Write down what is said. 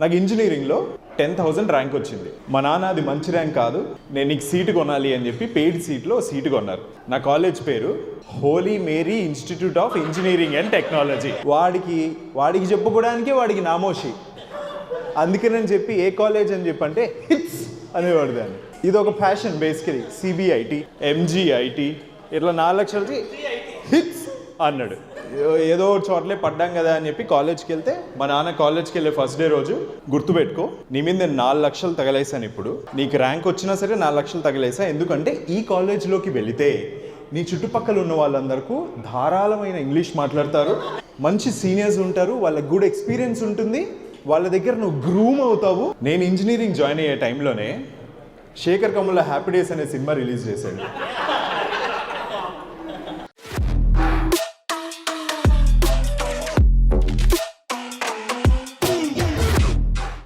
నాకు ఇంజనీరింగ్లో 10,000 ర్యాంక్ వచ్చింది. మా నాన్న అది మంచి ర్యాంక్ కాదు, నేను నీకు సీటు కొనాలి అని చెప్పి పెయిడ్ సీట్లో సీటు కొన్నారు. నా కాలేజ్ పేరు Holy Mary Institute of Engineering and Technology. వాడికి చెప్పుకోవడానికి వాడికి నామోషి. అందుకని చెప్పి ఏ కాలేజ్ అని చెప్పి అంటే హిట్స్ అనేవాడు దాన్ని. ఇది ఒక ప్యాషన్ బేసికలీ. సిబిఐటి, ఎంజిఐటి ఇట్లా 4 లక్షలకి హిట్స్ అన్నాడు. ఏదో చోట్లే పడ్డాం కదా అని చెప్పి కాలేజ్కి వెళ్తే మా నాన్న కాలేజ్కి వెళ్ళే ఫస్ట్ డే రోజు, గుర్తుపెట్టుకో నీ మీద నేను 4 లక్షలు తగలేసాను, ఇప్పుడు నీకు ర్యాంక్ వచ్చినా సరే 4 లక్షలు తగలేసా, ఎందుకంటే ఈ కాలేజ్లోకి వెళితే నీ చుట్టుపక్కల ఉన్న వాళ్ళందరికీ ధారాళమైన ఇంగ్లీష్ మాట్లాడతారు, మంచి సీనియర్స్ ఉంటారు, వాళ్ళకి గుడ్ ఎక్స్పీరియన్స్ ఉంటుంది, వాళ్ళ దగ్గర నువ్వు గ్రూమ్ అవుతావు. నేను ఇంజనీరింగ్ జాయిన్ అయ్యే టైంలోనే శేఖర్ కమ్ముల హ్యాపీ డేస్ అనే సినిమా రిలీజ్ చేశాడు.